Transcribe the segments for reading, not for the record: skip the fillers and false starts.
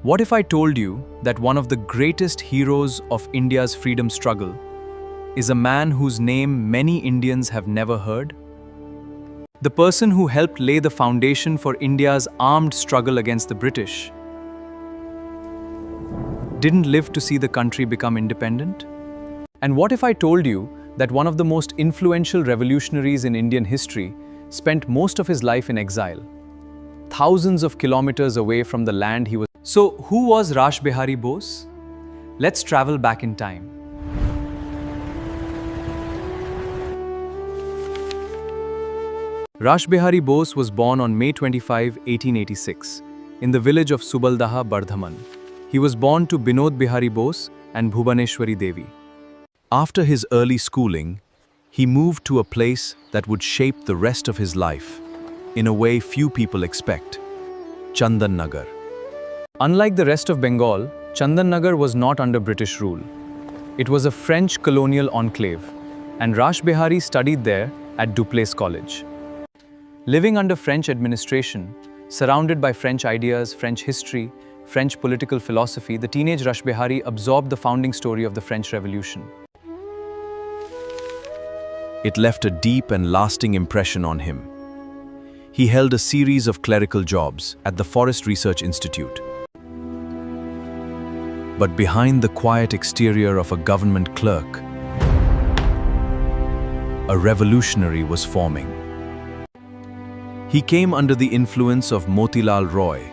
What if I told you that one of the greatest heroes of India's freedom struggle is a man whose name many Indians have never heard? The person who helped lay the foundation for India's armed struggle against the British didn't live to see the country become independent? And what if I told you that one of the most influential revolutionaries in Indian history spent most of his life in exile, thousands of kilometers away from the land he was? So, who was Rashbehari Bose? Let's travel back in time. Rashbehari Bose was born on May 25, 1886, in the village of Subaldaha, Bardhaman. He was born to Binod Bihari Bose and Bhubaneshwari Devi. After his early schooling, he moved to a place that would shape the rest of his life, in a way few people expect: Chandan Nagar. Unlike the rest of Bengal, Chandan Nagar was not under British rule. It was a French colonial enclave, and Rashbehari studied there at Dupleix College. Living under French administration, surrounded by French ideas, French history, French political philosophy, the teenage Rashbehari absorbed the founding story of the French Revolution. It left a deep and lasting impression on him. He held a series of clerical jobs at the Forest Research Institute. But behind the quiet exterior of a government clerk, a revolutionary was forming. He came under the influence of Motilal Roy,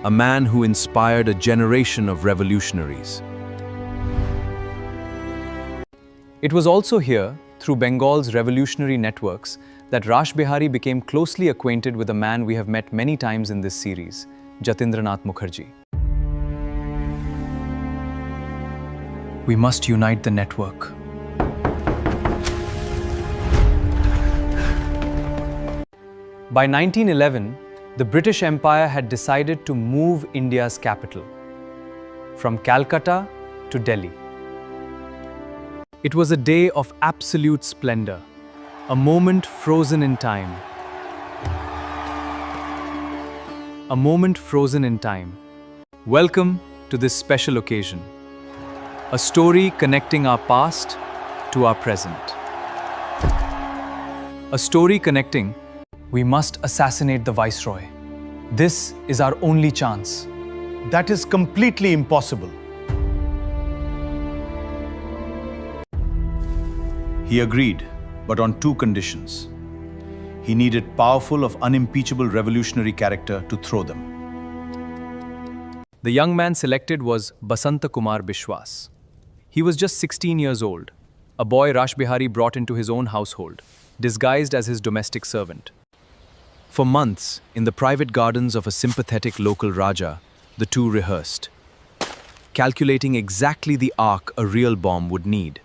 a man who inspired a generation of revolutionaries. It was also here, through Bengal's revolutionary networks, that Rashbehari became closely acquainted with a man we have met many times in this series, Jatindranath Mukherjee. We must unite the network. By 1911, the British Empire had decided to move India's capital from Calcutta to Delhi. It was a day of absolute splendor, a moment frozen in time. A moment frozen in time. Welcome to this special occasion. A story connecting our past to our present. A story connecting. We must assassinate the Viceroy. This is our only chance. That is completely impossible. He agreed, but on two conditions. He needed powerful of unimpeachable revolutionary character to throw them. The young man selected was Basanta Kumar Bishwas. He was just 16 years old, a boy Rashbehari brought into his own household, disguised as his domestic servant. For months, in the private gardens of a sympathetic local Raja, the two rehearsed, calculating exactly the arc a real bomb would need.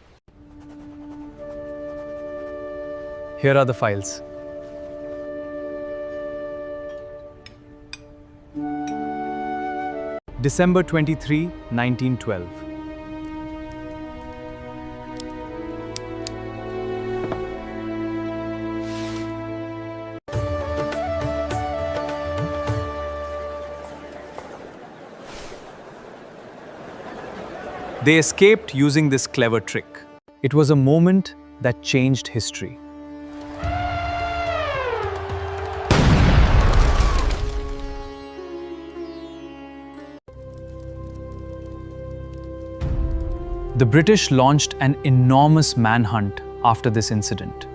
Here are the files. December 23, 1912. They escaped using this clever trick. It was a moment that changed history. The British launched an enormous manhunt after this incident.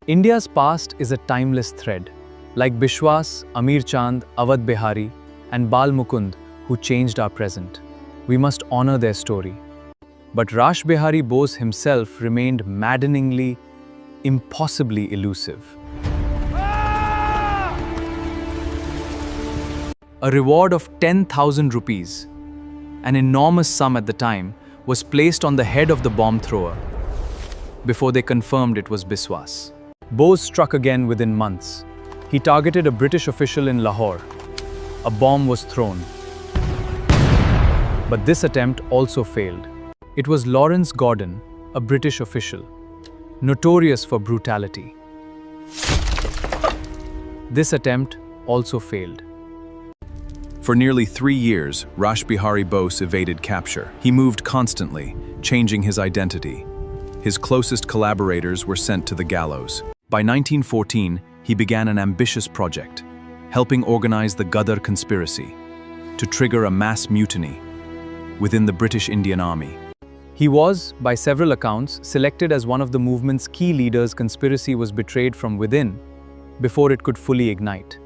India's past is a timeless thread, like Bishwas, Amir Chand, Awadh Behari, and Bal Mukund, who changed our present. We must honor their story. But Rashbehari Bose himself remained maddeningly, impossibly elusive. A reward of 10,000 rupees, an enormous sum at the time, was placed on the head of the bomb thrower before they confirmed it was Biswas. Bose struck again within months. He targeted a British official in Lahore. A bomb was thrown. But this attempt also failed. It was Lawrence Gordon, a British official, notorious for brutality. This attempt also failed. For nearly 3 years, Rashbehari Bose evaded capture. He moved constantly, changing his identity. His closest collaborators were sent to the gallows. By 1914, he began an ambitious project, helping organize the Ghadar conspiracy to trigger a mass mutiny within the British Indian Army. He was, by several accounts, selected as one of the movement's key leaders. Conspiracy was betrayed from within before it could fully ignite.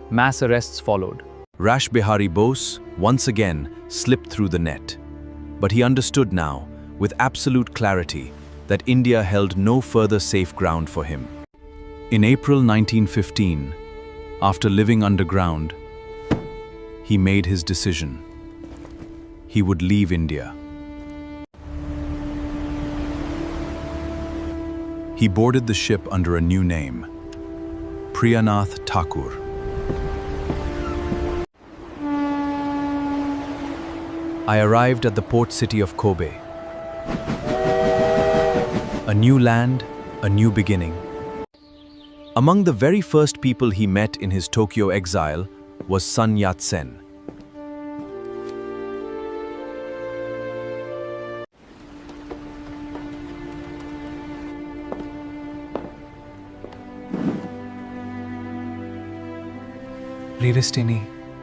Mass arrests followed. Rashbehari Bose once again slipped through the net. But he understood now, with absolute clarity, that India held no further safe ground for him. In April 1915, after living underground, he made his decision. He would leave India. He boarded the ship under a new name, Priyanath Thakur. I arrived at the port city of Kobe. A new land, a new beginning. Among the very first people he met in his Tokyo exile was Sun Yat-sen. Read Steny.